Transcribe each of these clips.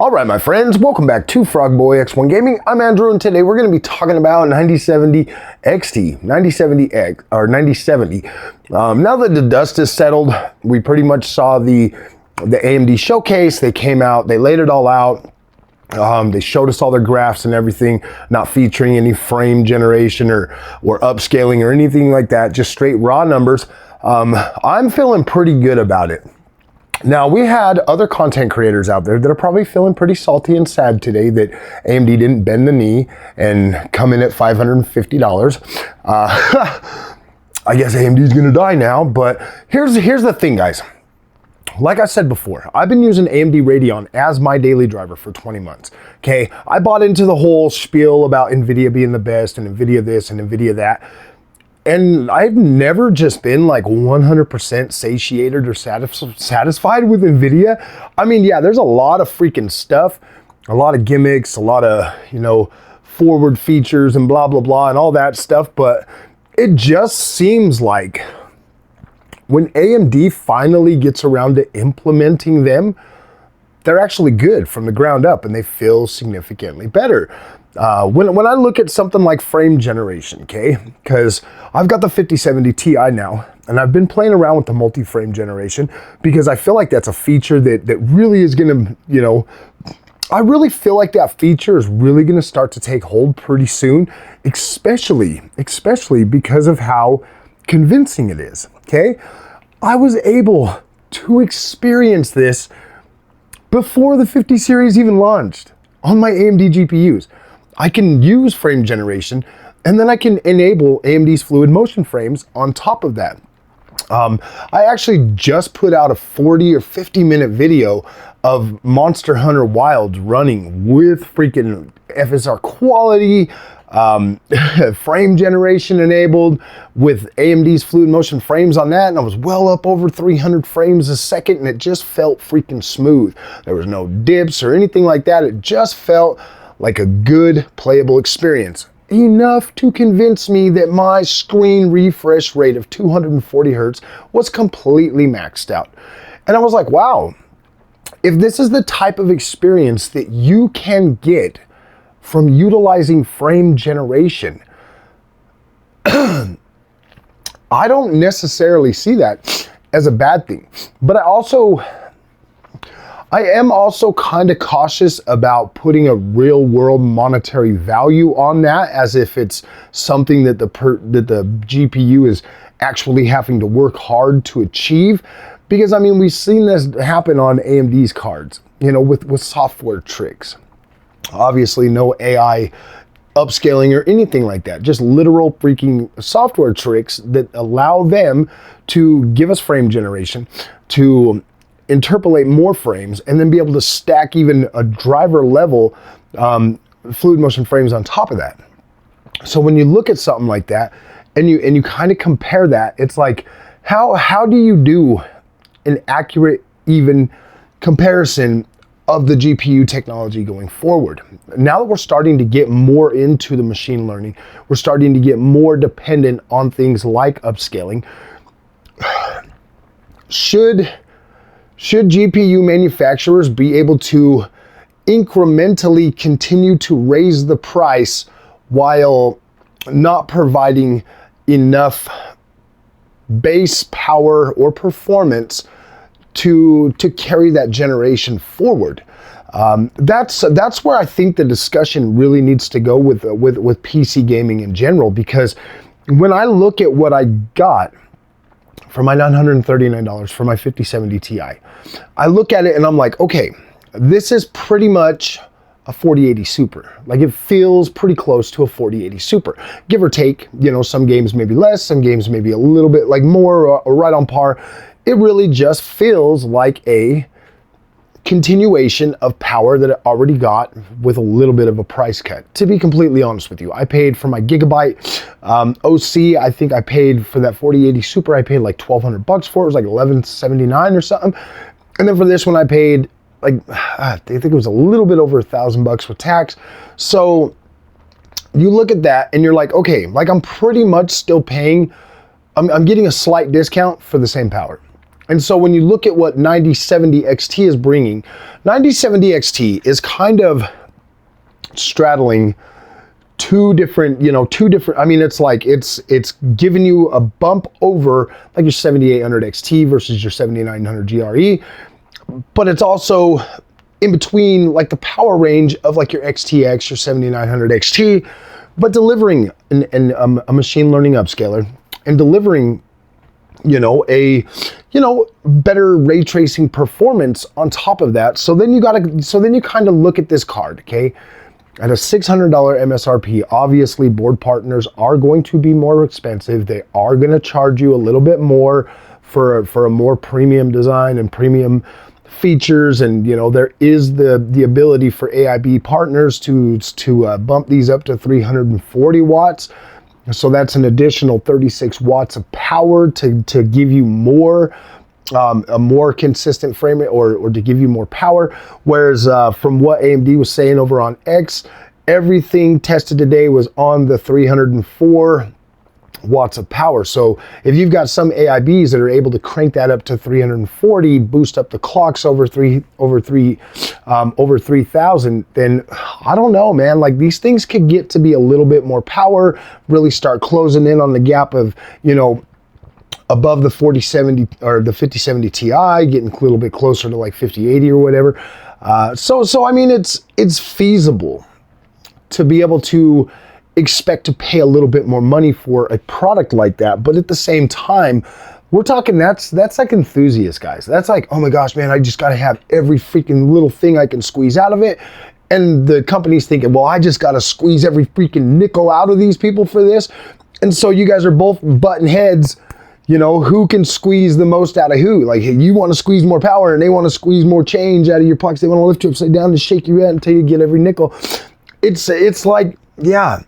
All right, my friends, welcome back to Frogboy X1 Gaming. I'm Andrew, and today we're going to be talking about 9070 XT, 9070X, or 9070. Now that the dust is settled, we pretty much saw the AMD showcase. They came out, they laid it all out. They showed us all their graphs and everything, not featuring any frame generation or upscaling or anything like that, just straight raw numbers. I'm feeling pretty good about it. Now, we had other content creators out there that are probably feeling pretty salty and sad today that AMD didn't bend the knee and come in at $550. I guess AMD's gonna die now, but here's the thing, guys. Like I said before, I've been using AMD Radeon as my daily driver for 20 months, okay? I bought into the whole spiel about Nvidia being the best and Nvidia this and Nvidia that. And I've never just been like 100% satiated or satisfied with Nvidia. I mean, yeah, there's a lot of freaking stuff, a lot of gimmicks, a lot of, forward features and blah, blah, blah, and all that stuff. But it just seems like when AMD finally gets around to implementing them, they're actually good from the ground up and they feel significantly better. When I look at something like frame generation, okay, because I've got the 5070 Ti now, and I've been playing around with the multi-frame generation because I feel like that's a feature that really is gonna, I really feel like that feature is really gonna start to take hold pretty soon, especially because of how convincing it is, okay? I was able to experience this before the 50 series even launched on my AMD GPUs. I can use frame generation, and then I can enable AMD's fluid motion frames on top of that. I actually just put out a 40 or 50 minute video of Monster Hunter Wilds running with freaking FSR quality, frame generation enabled with AMD's fluid motion frames on that, and I was well up over 300 frames a second, and it just felt freaking smooth. There was no dips or anything like that. It just felt like a good playable experience. Enough to convince me that my screen refresh rate of 240 Hertz was completely maxed out. And I was like, wow, if this is the type of experience that you can get from utilizing frame generation, I don't necessarily see that as a bad thing. But I am also kind of cautious about putting a real world monetary value on that, as if it's something that the GPU is actually having to work hard to achieve. Because I mean, we've seen this happen on AMD's cards, with software tricks. Obviously no AI upscaling or anything like that, just literal freaking software tricks that allow them to give us frame generation, to interpolate more frames, and then be able to stack even a driver level fluid motion frames on top of that. So when you look at something like that and you kind of compare that, it's like, how do you do an accurate, even comparison of the GPU technology going forward? Now that we're starting to get more into the machine learning, we're starting to get more dependent on things like upscaling. Should GPU manufacturers be able to incrementally continue to raise the price while not providing enough base power or performance to carry that generation forward? That's where I think the discussion really needs to go with PC gaming in general, because when I look at what I got for my $939 for my 5070 Ti, I look at it and I'm like, okay, this is pretty much a 4080 Super. Like, it feels pretty close to a 4080 Super, give or take. Some games maybe less, some games maybe a little bit like more, or right on par. It really just feels like a continuation of power that I already got with a little bit of a price cut. To be completely honest with you, I paid for my Gigabyte OC. I think I paid for that 4080 Super, I paid like $1,200 for it. It was like $1179 or something. And then for this one, I paid like, I think it was a little bit over $1,000 with tax. So you look at that and you're like, okay, like I'm pretty much still paying, I'm getting a slight discount for the same power. And so when you look at what 9070 XT is bringing, 9070 XT is kind of straddling two different, I mean, it's like, it's giving you a bump over like your 7800 XT versus your 7900 GRE, but it's also in between like the power range of like your XTX, your 7900 XT, but delivering a machine learning upscaler and delivering, a better ray tracing performance on top of that. So then you kind of look at this card, okay? At a $600 MSRP, obviously board partners are going to be more expensive. They are going to charge you a little bit more for a more premium design and premium features, and there is the ability for AIB partners to bump these up to 340 watts. So that's an additional 36 watts of power to give you more, a more consistent frame rate, or to give you more power. Whereas from what AMD was saying over on X, everything tested today was on the 304 watts of power. So if you've got some AIBs that are able to crank that up to 340, boost up the clocks over 3000, then I don't know, man, like these things could get to be a little bit more power, really start closing in on the gap of, above the 4070 or the 5070 Ti, getting a little bit closer to like 5080 or whatever. So I mean, it's feasible to be able to expect to pay a little bit more money for a product like that, but at the same time, we're talking that's like enthusiast guys. That's like, oh my gosh, man, I just got to have every freaking little thing I can squeeze out of it. And the company's thinking, well, I just got to squeeze every freaking nickel out of these people for this. And so you guys are both butting heads, who can squeeze the most out of who. Like, hey, you want to squeeze more power and they want to squeeze more change out of your pockets. They want to lift you upside down and shake you out until you get every nickel. It's like, yeah,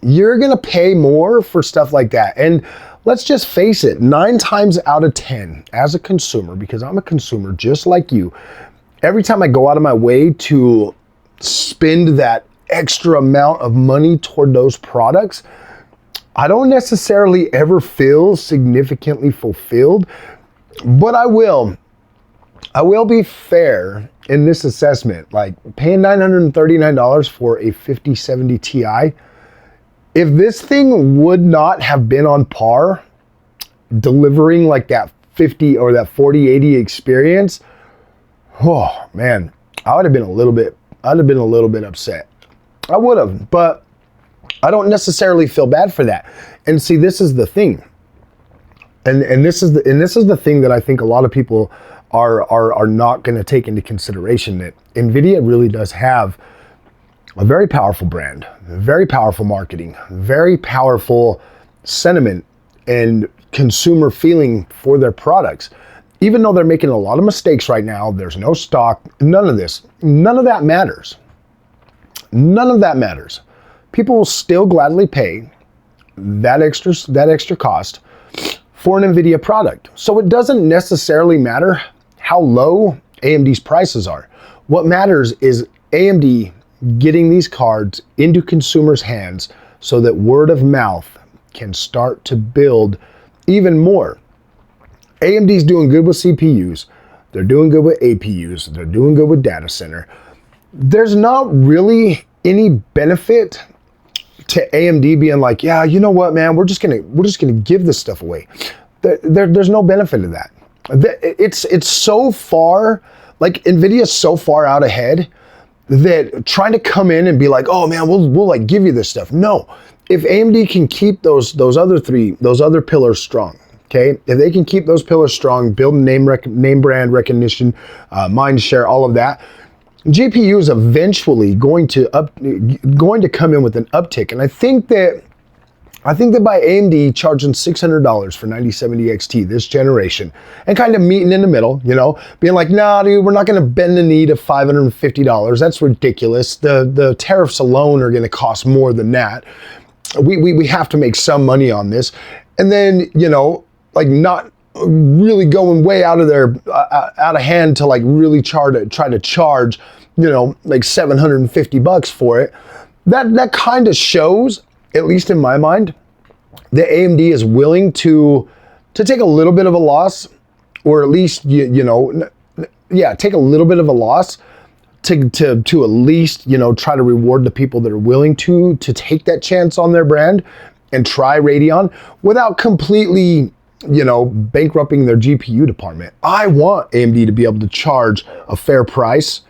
you're going to pay more for stuff like that. And let's just face it, 9 times out of 10 as a consumer, because I'm a consumer just like you, every time I go out of my way to spend that extra amount of money toward those products, I don't necessarily ever feel significantly fulfilled, but I will be fair in this assessment. Like paying $939 for a 5070 Ti, if this thing would not have been on par delivering like that 50 or that 4080 experience, oh man, I'd have been a little bit upset. I would have, but I don't necessarily feel bad for that. And see, this is the thing. And this is the thing that I think a lot of people are not going to take into consideration, that Nvidia really does have a very powerful brand, very powerful marketing, very powerful sentiment and consumer feeling for their products. Even though they're making a lot of mistakes right now, there's no stock, none of that matters. None of that matters. People will still gladly pay that extra cost for an Nvidia product. So it doesn't necessarily matter how low AMD's prices are. What matters is AMD getting these cards into consumers' hands so that word of mouth can start to build even more. AMD's doing good with CPUs. They're doing good with APUs. They're doing good with data center. There's not really any benefit to AMD being like, yeah, you know what, man, we're just gonna give this stuff away. There's no benefit to that. It's so far, like Nvidia's so far out ahead that trying to come in and be like, oh man, we'll like give you this stuff. No, if AMD can keep those other pillars strong, okay, if they can keep those pillars strong, build name brand recognition, mind share, all of that, GPU is eventually going to come in with an uptick. And I think that by AMD charging $600 for 9070 XT this generation and kind of meeting in the middle, being like, nah, dude, we're not going to bend the knee to $550. That's ridiculous. The tariffs alone are going to cost more than that. We have to make some money on this. And then, like not really going way out of hand to like really try to charge, like $750 for it. That kind of shows, at least in my mind, that AMD is willing to take a little bit of a loss or at least, yeah, take a little bit of a loss to at least, try to reward the people that are willing to take that chance on their brand and try Radeon without completely, bankrupting their GPU department. I want AMD to be able to charge a fair price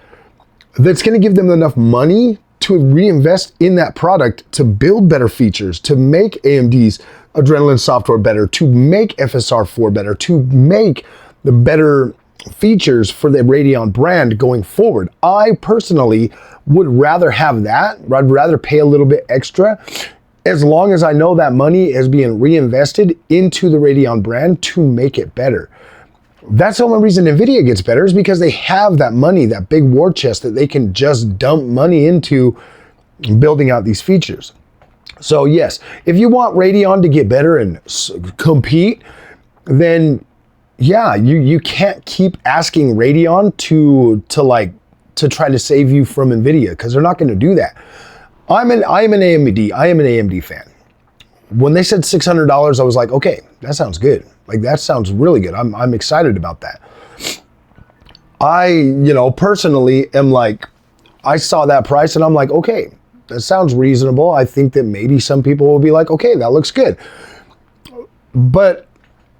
that's going to give them enough money to reinvest in that product, to build better features, to make AMD's Adrenalin software better, to make FSR 4 better, to make the better features for the Radeon brand going forward. I personally would rather have that. I'd rather pay a little bit extra as long as I know that money is being reinvested into the Radeon brand to make it better. That's the only reason Nvidia gets better, is because they have that money, that big war chest that they can just dump money into building out these features. So yes, if you want Radeon to get better and compete, then yeah, you can't keep asking Radeon to try to save you from Nvidia, because they're not going to do that. I am an AMD fan. When they said $600, I was like, okay, that sounds good. Like, that sounds really good. I'm excited about that. I, personally am like, I saw that price and I'm like, okay, that sounds reasonable. I think that maybe some people will be like, okay, that looks good. But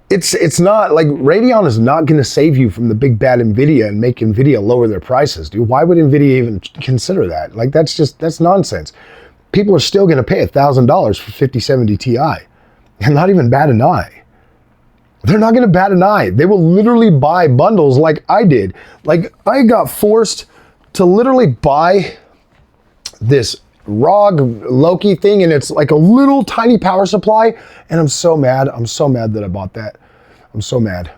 it's not like, Radeon is not going to save you from the big bad Nvidia and make Nvidia lower their prices, dude. Why would Nvidia even consider that? Like, that's nonsense. People are still going to pay $1,000 for 5070 Ti and not even bat an eye. They're not going to bat an eye. They will literally buy bundles like I did. Like, I got forced to literally buy this ROG Loki thing, and it's like a little tiny power supply, and I'm so mad. I'm so mad that I bought that. I'm so mad.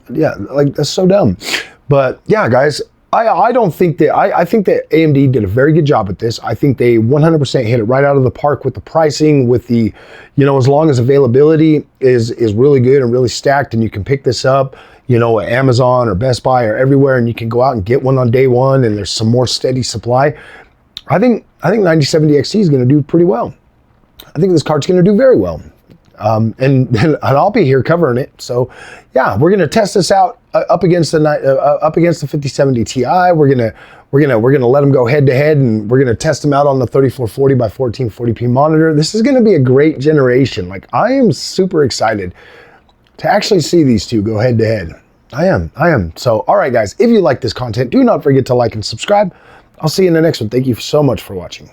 Yeah, like, that's so dumb. But yeah, guys, I don't think that, I think that AMD did a very good job at this. I think they 100% hit it right out of the park with the pricing, with the, as long as availability is really good and really stacked, and you can pick this up, at Amazon or Best Buy or everywhere, and you can go out and get one on day one, and there's some more steady supply. I think 9070 XT is going to do pretty well. I think this card's going to do very well. And I'll be here covering it. So yeah, we're gonna test this out up against the 5070 Ti. We're gonna let them go head to head, and we're gonna test them out on the 3440 by 1440p monitor. This is gonna be a great generation. Like, I am super excited to actually see these two go head to head. I am. So all right, guys, if you like this content, do not forget to like and subscribe. I'll see you in the next one. Thank you so much for watching.